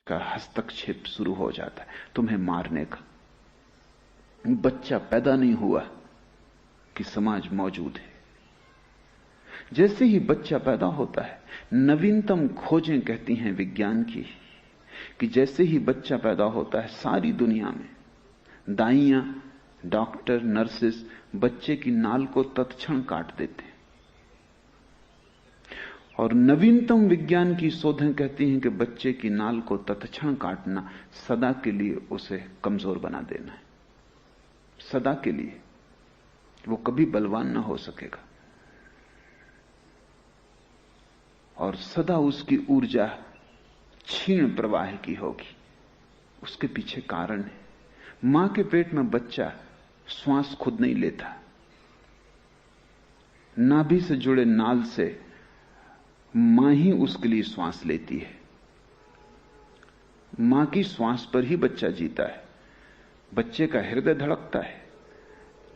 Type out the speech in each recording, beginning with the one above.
का हस्तक्षेप शुरू हो जाता है, तुम्हें मारने का। बच्चा पैदा नहीं हुआ कि समाज मौजूद है। जैसे ही बच्चा पैदा होता है, नवीनतम खोजें कहती हैं विज्ञान की कि जैसे ही बच्चा पैदा होता है, सारी दुनिया में दाइयां, डॉक्टर, नर्सेस बच्चे की नाल को तत्क्षण काट देते हैं। और नवीनतम विज्ञान की शोधें कहती हैं कि बच्चे की नाल को तत्क्षण काटना सदा के लिए उसे कमजोर बना देना है। सदा के लिए वो कभी बलवान ना हो सकेगा और सदा उसकी ऊर्जा क्षीण प्रवाह की होगी। उसके पीछे कारण है। मां के पेट में बच्चा श्वास खुद नहीं लेता, नाभि से जुड़े नाल से मां ही उसके लिए श्वास लेती है। मां की श्वास पर ही बच्चा जीता है। बच्चे का हृदय धड़कता है,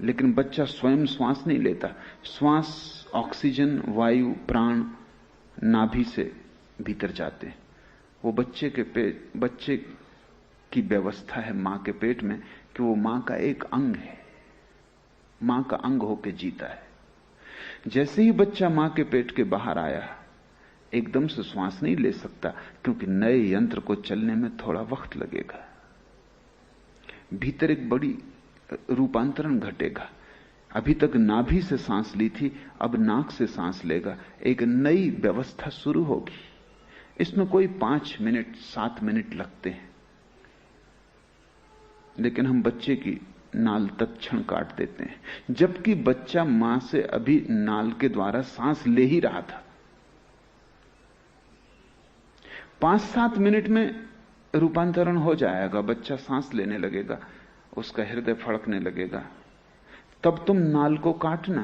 लेकिन बच्चा स्वयं श्वास नहीं लेता। श्वास, ऑक्सीजन, वायु, प्राण नाभि से भीतर जाते हैं। वो बच्चे की व्यवस्था है मां के पेट में कि वो मां का एक अंग है, मां का अंग होके जीता है। जैसे ही बच्चा मां के पेट के बाहर आया, एकदम से श्वास नहीं ले सकता, क्योंकि नए यंत्र को चलने में थोड़ा वक्त लगेगा। भीतर एक बड़ी रूपांतरण घटेगा। अभी तक नाभि से सांस ली थी, अब नाक से सांस लेगा। एक नई व्यवस्था शुरू होगी। इसमें कोई 5 मिनट 7 मिनट लगते हैं, लेकिन हम बच्चे की नाल तत्क्षण काट देते हैं, जबकि बच्चा मां से अभी नाल के द्वारा सांस ले ही रहा था। 5-7 मिनट में रूपांतरण हो जाएगा। बच्चा सांस लेने लगेगा, उसका हृदय फड़कने लगेगा। तब तुम नाल को काटना,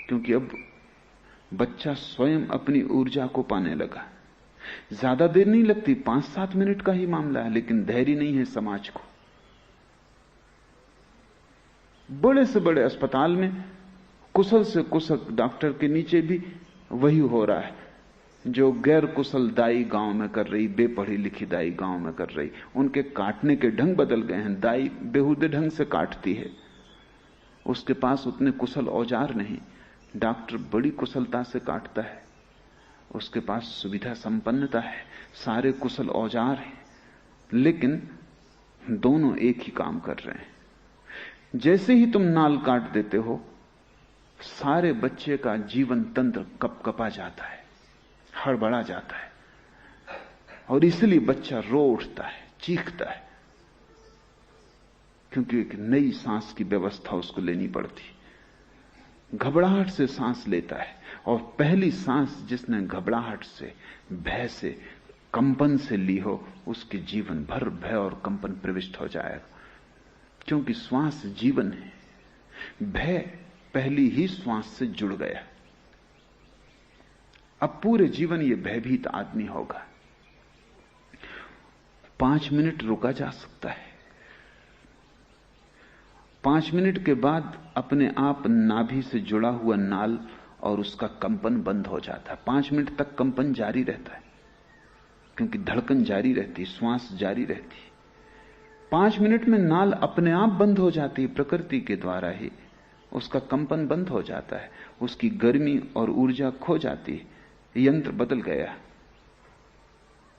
क्योंकि अब बच्चा स्वयं अपनी ऊर्जा को पाने लगा। ज्यादा देर नहीं लगती, 5-7 मिनट का ही मामला है, लेकिन धैर्य नहीं है समाज को। बड़े से बड़े अस्पताल में कुशल से कुशल डॉक्टर के नीचे भी वही हो रहा है जो गैर कुशल दाई गांव में कर रही, बेपढ़ी लिखी दाई गांव में कर रही। उनके काटने के ढंग बदल गए हैं। दाई बेहुदे ढंग से काटती है, उसके पास उतने कुशल औजार नहीं। डॉक्टर बड़ी कुशलता से काटता है, उसके पास सुविधा संपन्नता है, सारे कुशल औजार हैं, लेकिन दोनों एक ही काम कर रहे हैं। जैसे ही तुम नाल काट देते हो, सारे बच्चे का जीवन तंत्र कपकपा जाता है, हड़बड़ा जाता है, और इसलिए बच्चा रो उठता है, चीखता है, क्योंकि एक नई सांस की व्यवस्था उसको लेनी पड़ती। घबराहट से सांस लेता है, और पहली सांस जिसने घबराहट से, भय से, कंपन से ली हो, उसके जीवन भर भय और कंपन प्रविष्ट हो जाएगा, क्योंकि श्वास जीवन है। भय पहली ही श्वास से जुड़ गया। अब पूरे जीवन ये भयभीत आदमी होगा। 5 मिनट रुका जा सकता है। 5 मिनट के बाद अपने आप नाभि से जुड़ा हुआ नाल और उसका कंपन बंद हो जाता है। 5 मिनट तक कंपन जारी रहता है, क्योंकि धड़कन जारी रहती, श्वास जारी रहती। 5 मिनट में नाल अपने आप बंद हो जाती है, प्रकृति के द्वारा ही उसका कंपन बंद हो जाता है, उसकी गर्मी और ऊर्जा खो जाती है, यंत्र बदल गया।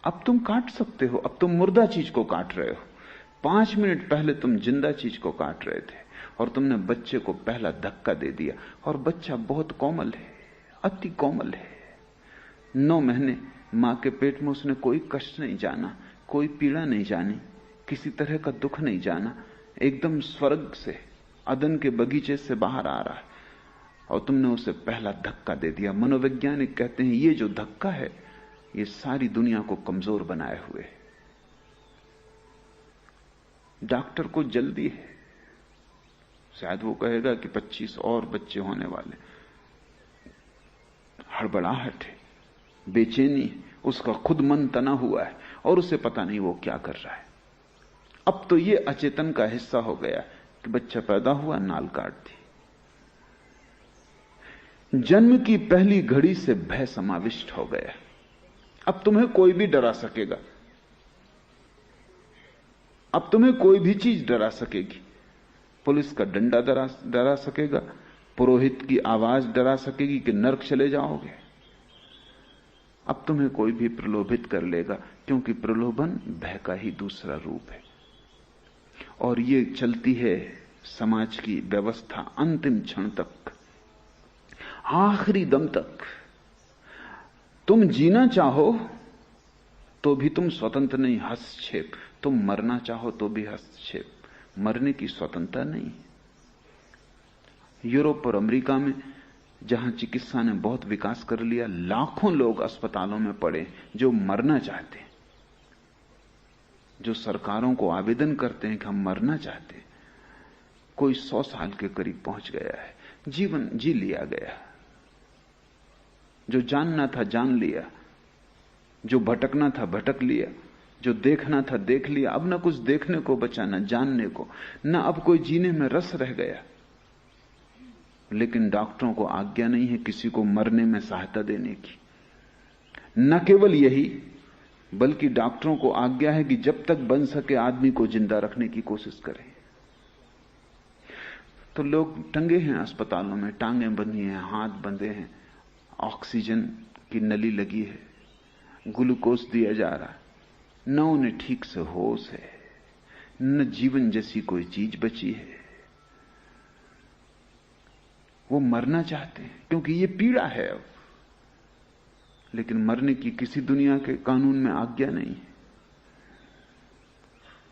अब तुम काट सकते हो, अब तुम मुर्दा चीज को काट रहे हो। 5 मिनट पहले तुम जिंदा चीज को काट रहे थे, और तुमने बच्चे को पहला धक्का दे दिया। और बच्चा बहुत कोमल है, अति कोमल है। 9 महीने मां के पेट में उसने कोई कष्ट नहीं जाना, कोई पीड़ा नहीं जानी, किसी तरह का दुख नहीं जाना। एकदम स्वर्ग से, अदन के बगीचे से बाहर आ रहा है, और तुमने उसे पहला धक्का दे दिया। मनोवैज्ञानिक कहते हैं ये जो धक्का है, ये सारी दुनिया को कमजोर बनाए हुए है। डॉक्टर को जल्दी है, शायद वो कहेगा कि 25 और बच्चे होने वाले। हड़बड़ाहट है, बेचैनी है, उसका खुद मन तना हुआ है, और उसे पता नहीं वो क्या कर रहा है। अब तो ये अचेतन का हिस्सा हो गया कि बच्चा पैदा हुआ, नाल काट दी। जन्म की पहली घड़ी से भय समाविष्ट हो गया। अब तुम्हें कोई भी डरा सकेगा, अब तुम्हें कोई भी चीज डरा सकेगी। पुलिस का डंडा डरा सकेगा, पुरोहित की आवाज डरा सकेगी कि नरक चले जाओगे। अब तुम्हें कोई भी प्रलोभित कर लेगा, क्योंकि प्रलोभन भय का ही दूसरा रूप है। और ये चलती है समाज की व्यवस्था अंतिम क्षण तक, आखिरी दम तक। तुम जीना चाहो तो भी तुम स्वतंत्र नहीं, हस्तक्षेप। तुम मरना चाहो तो भी हस्तक्षेप, मरने की स्वतंत्रता नहीं। यूरोप और अमेरिका में जहां चिकित्सा ने बहुत विकास कर लिया, लाखों लोग अस्पतालों में पड़े जो मरना चाहते हैं, जो सरकारों को आवेदन करते हैं कि हम मरना चाहते हैं। कोई 100 साल के करीब पहुंच गया है, जीवन जी लिया गया, जो जानना था जान लिया, जो भटकना था भटक लिया, जो देखना था देख लिया। अब ना कुछ देखने को बचा, ना जानने को, ना अब कोई जीने में रस रह गया। लेकिन डॉक्टरों को आज्ञा नहीं है किसी को मरने में सहायता देने की। न केवल यही, बल्कि डॉक्टरों को आज्ञा है कि जब तक बन सके आदमी को जिंदा रखने की कोशिश करें। तो लोग टंगे हैं अस्पतालों में, टांगें बंधी हैं, हाथ बंधे हैं, ऑक्सीजन की नली लगी है, ग्लूकोज दिया जा रहा है, न उन्हें ठीक से होश है, न जीवन जैसी कोई चीज बची है। वो मरना चाहते हैं क्योंकि ये पीड़ा है अब, लेकिन मरने की किसी दुनिया के कानून में आज्ञा नहीं है।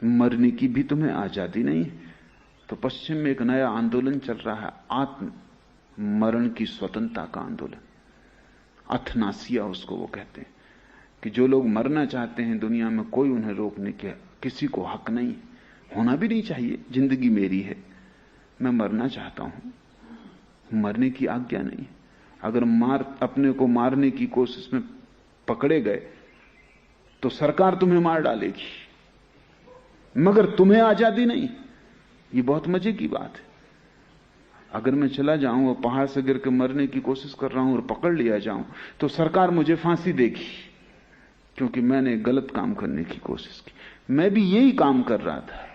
मरने की भी तुम्हें आजादी नहीं है। तो पश्चिम में एक नया आंदोलन चल रहा है, आत्म मरण की स्वतंत्रता का आंदोलन। अथनासिया उसको वो कहते हैं कि जो लोग मरना चाहते हैं दुनिया में, कोई उन्हें रोकने के किसी को हक नहीं, होना भी नहीं चाहिए। जिंदगी मेरी है, मैं मरना चाहता हूं, मरने की आज्ञा नहीं। अगर अपने को मारने की कोशिश में पकड़े गए तो सरकार तुम्हें मार डालेगी, मगर तुम्हें आजादी नहीं। ये बहुत मजे की बात है। अगर मैं चला जाऊं और पहाड़ से गिर के मरने की कोशिश कर रहा हूं और पकड़ लिया जाऊं, तो सरकार मुझे फांसी देगी, क्योंकि मैंने गलत काम करने की कोशिश की। मैं भी यही काम कर रहा था,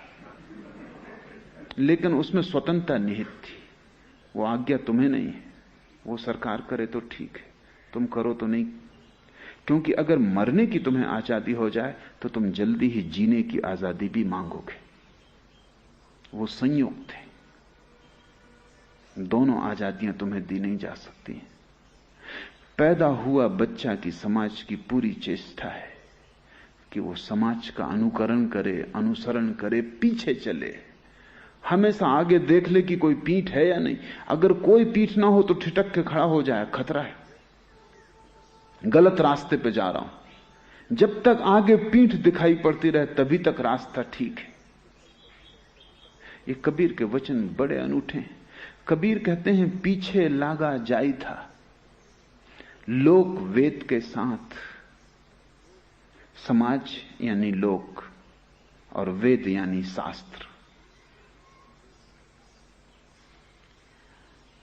लेकिन उसमें स्वतंत्रता निहित थी। वो आज्ञा तुम्हें नहीं है। वो सरकार करे तो ठीक है, तुम करो तो नहीं। क्योंकि अगर मरने की तुम्हें आजादी हो जाए तो तुम जल्दी ही जीने की आजादी भी मांगोगे। वो संयुक्त है, दोनों आजादियां तुम्हें दी नहीं जा सकती। पैदा हुआ बच्चा की समाज की पूरी चेष्टा है कि वो समाज का अनुकरण करे, अनुसरण करे, पीछे चले, हमेशा आगे देख ले कि कोई पीठ है या नहीं। अगर कोई पीठ ना हो तो ठिठक के खड़ा हो जाए, खतरा है, गलत रास्ते पे जा रहा हूं। जब तक आगे पीठ दिखाई पड़ती रहे तभी तक रास्ता ठीक है। ये कबीर के वचन बड़े अनूठे हैं। कबीर कहते हैं, पीछे लागा जाई था लोक वेद के साथ। समाज यानी लोक और वेद यानी शास्त्र,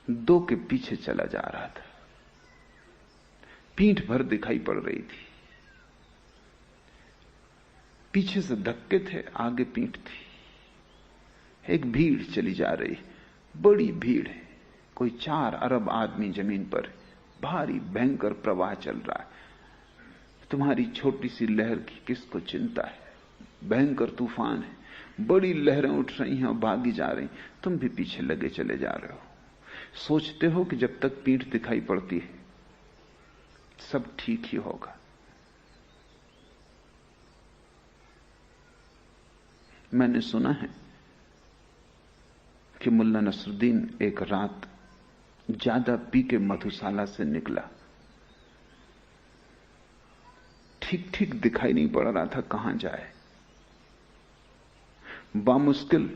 दो के पीछे चला जा रहा था। पीठ भर दिखाई पड़ रही थी, पीछे से धक्के थे, आगे पीठ थी। एक भीड़ चली जा रही, बड़ी भीड़ है, कोई 4 अरब आदमी जमीन पर, भारी भयंकर प्रवाह चल रहा है। तुम्हारी छोटी सी लहर की किसको चिंता है? भयंकर तूफान है, बड़ी लहरें उठ रही हैं और भागी जा रही, तुम भी पीछे लगे चले जा रहे हो। सोचते हो कि जब तक पीठ दिखाई पड़ती है सब ठीक ही होगा। मैंने सुना है कि मुल्ला नसरुद्दीन एक रात ज्यादा पी के मधुशाला से निकला। ठीक ठीक दिखाई नहीं पड़ रहा था कहां जाए। बामुश्किल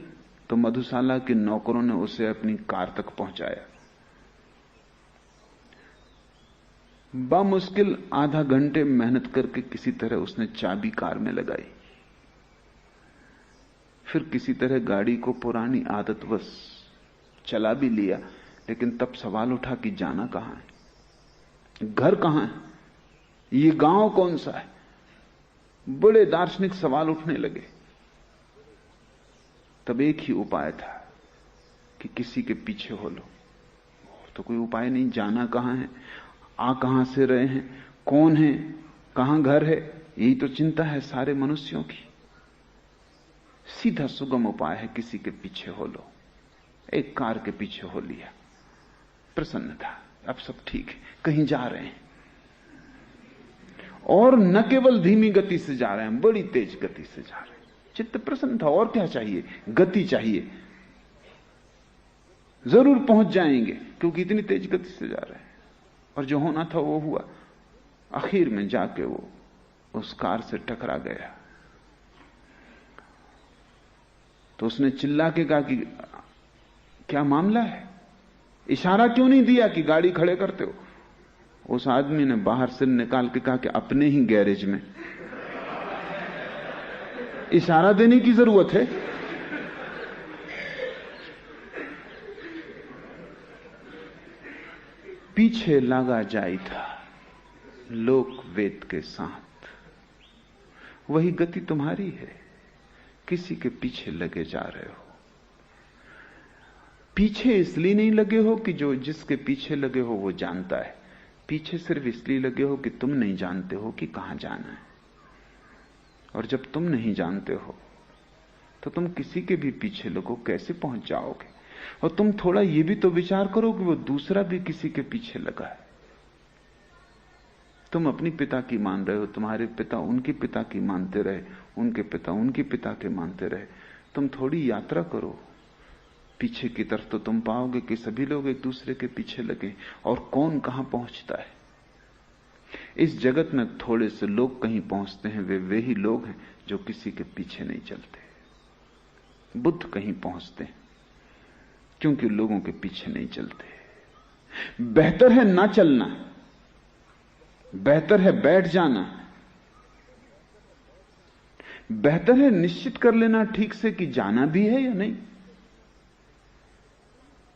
तो मधुशाला के नौकरों ने उसे अपनी कार तक पहुंचाया। बामुश्किल आधा घंटे मेहनत करके किसी तरह उसने चाबी कार में लगाई। फिर किसी तरह गाड़ी को पुरानी आदतवश चला भी लिया, लेकिन तब सवाल उठा कि जाना कहां है, घर कहां है। ये गांव कौन सा है? बड़े दार्शनिक सवाल उठने लगे। तब एक ही उपाय था कि किसी के पीछे हो लो। तो कोई उपाय नहीं, जाना कहां है, आ कहां से रहे हैं, कौन है, कहां घर है, यही तो चिंता है सारे मनुष्यों की। सीधा सुगम उपाय है, किसी के पीछे हो लो। एक कार के पीछे हो लिया, प्रसन्न था, अब सब ठीक है, कहीं जा रहे हैं। और न केवल धीमी गति से जा रहे हैं, बड़ी तेज गति से जा रहे हैं। चित्त प्रसन्न था। और क्या चाहिए? गति चाहिए। जरूर पहुंच जाएंगे, क्योंकि इतनी तेज गति से जा रहे हैं। और जो होना था वो हुआ। आखिर में जाके वो उस कार से टकरा गया। तो उसने चिल्ला के कहा कि क्या मामला है, इशारा क्यों नहीं दिया कि गाड़ी खड़े करते हो? उस आदमी ने बाहर सिर निकाल के कहा कि अपने ही गैरेज में। इशारा देने की जरूरत है? पीछे लगा जाई था लोक वेद के साथ। वही गति तुम्हारी है, किसी के पीछे लगे जा रहे हो। पीछे इसलिए नहीं लगे हो कि जो जिसके पीछे लगे हो वो जानता है। पीछे सिर्फ इसलिए लगे हो कि तुम नहीं जानते हो कि कहां जाना है। और जब तुम नहीं जानते हो तो तुम किसी के भी पीछे लगो, कैसे पहुंच जाओगे? और तुम थोड़ा ये भी तो विचार करो कि वो दूसरा भी किसी के पीछे लगा है। तुम अपनी पिता की मान रहे हो, तुम्हारे पिता उनके पिता की मानते रहे, उनके पिता उनके पिता के मानते रहे। तुम थोड़ी यात्रा करो पीछे की तरफ, तो तुम पाओगे कि सभी लोग एक दूसरे के पीछे लगे। और कौन कहां पहुंचता है? इस जगत में थोड़े से लोग कहीं पहुंचते हैं, वे ही लोग हैं जो किसी के पीछे नहीं चलते। बुद्ध कहीं पहुंचते हैं क्योंकि लोगों के पीछे नहीं चलते। बेहतर है ना चलना, बेहतर है बैठ जाना, बेहतर है निश्चित कर लेना ठीक से कि जाना भी है या नहीं।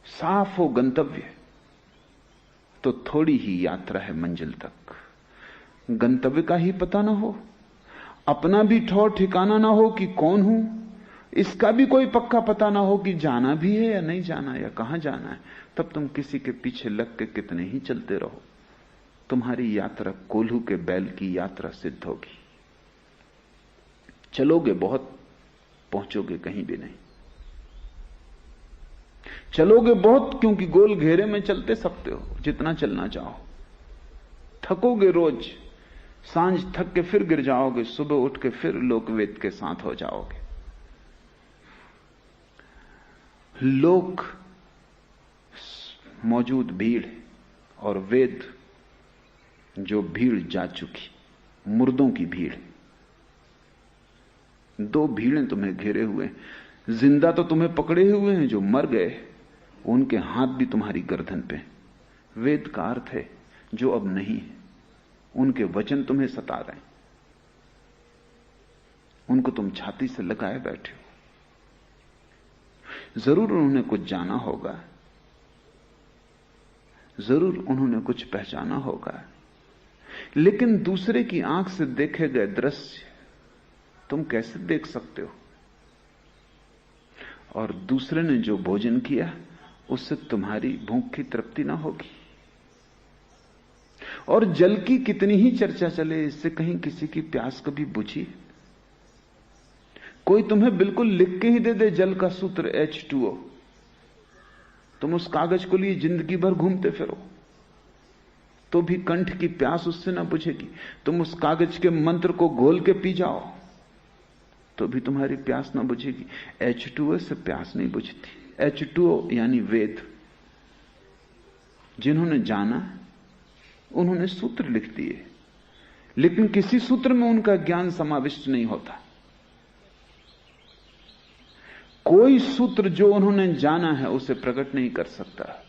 साफ हो गंतव्य तो थोड़ी ही यात्रा है मंजिल तक। गंतव्य का ही पता ना हो, अपना भी ठौर ठिकाना ना हो कि कौन हूं, इसका भी कोई पक्का पता ना हो कि जाना भी है या नहीं जाना, या कहां जाना है, तब तुम किसी के पीछे लग के कितने ही चलते रहो, तुम्हारी यात्रा कोल्हू के बैल की यात्रा सिद्ध होगी। चलोगे बहुत, पहुंचोगे कहीं भी नहीं। चलोगे बहुत क्योंकि गोल घेरे में चलते सकते हो, जितना चलना चाहो। थकोगे रोज, सांझ थक के फिर गिर जाओगे, सुबह उठ के फिर लोकवेद के साथ हो जाओगे। लोक मौजूद भीड़ और वेद जो भीड़ जा चुकी, मुर्दों की भीड़। दो भीड़ें तुम्हें घेरे हुए। जिंदा तो तुम्हें पकड़े हुए हैं, जो मर गए उनके हाथ भी तुम्हारी गर्दन पे। वेद का अर्थ है जो अब नहीं है, उनके वचन तुम्हें सता रहे हैं, उनको तुम छाती से लगाए बैठे हो। जरूर उन्होंने कुछ जाना होगा, जरूर उन्होंने कुछ पहचाना होगा, लेकिन दूसरे की आंख से देखे गए दृश्य तुम कैसे देख सकते हो? और दूसरे ने जो भोजन किया उससे तुम्हारी भूख की तृप्ति ना होगी। और जल की कितनी ही चर्चा चले, इससे कहीं किसी की प्यास कभी बुझी? कोई तुम्हें बिल्कुल लिख के ही दे दे जल का सूत्र H2O, तुम उस कागज को लिए जिंदगी भर घूमते फिरो तो भी कंठ की प्यास उससे ना बुझेगी। तुम उस कागज के मंत्र को घोल के पी जाओ तो भी तुम्हारी प्यास ना बुझेगी। H2O से प्यास नहीं बुझती। H2O यानी वेद। जिन्होंने जाना उन्होंने सूत्र लिख दिए, लेकिन किसी सूत्र में उनका ज्ञान समाविष्ट नहीं होता। कोई सूत्र जो उन्होंने जाना है उसे प्रकट नहीं कर सकता।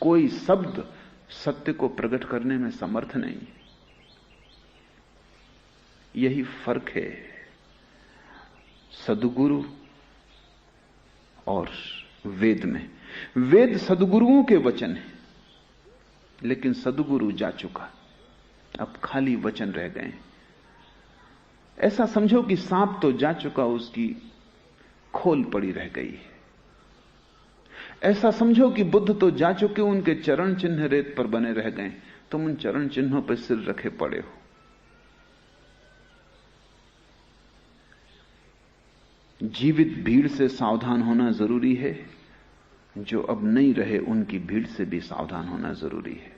कोई शब्द सत्य को प्रकट करने में समर्थ नहीं। यही फर्क है सद्गुरु और वेद में। वेद सद्गुरुओं के वचन है, लेकिन सद्गुरु जा चुका। अब खाली वचन रह गए। ऐसा समझो कि सांप तो जा चुका, उसकी खोल पड़ी रह गई है। ऐसा समझो कि बुद्ध तो जा चुके, उनके चरण चिन्ह रेत पर बने रह गए, तुम उन चरण चिन्हों पर सिर रखे पड़े हो। जीवित भीड़ से सावधान होना जरूरी है, जो अब नहीं रहे उनकी भीड़ से भी सावधान होना जरूरी है।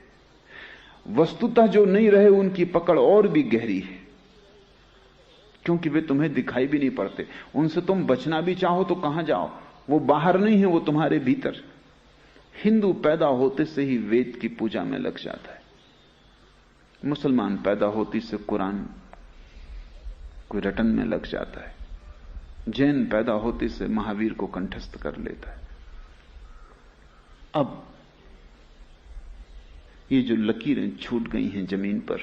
वस्तुतः जो नहीं रहे उनकी पकड़ और भी गहरी है, क्योंकि वे तुम्हें दिखाई भी नहीं पड़ते। उनसे तुम बचना भी चाहो तो कहां जाओ, वो बाहर नहीं है, वो तुम्हारे भीतर। हिंदू पैदा होते से ही वेद की पूजा में लग जाता है, मुसलमान पैदा होती से कुरान कोई रटन में लग जाता है, जैन पैदा होते से महावीर को कंठस्थ कर लेता है। अब ये जो लकीरें छूट गई हैं जमीन पर,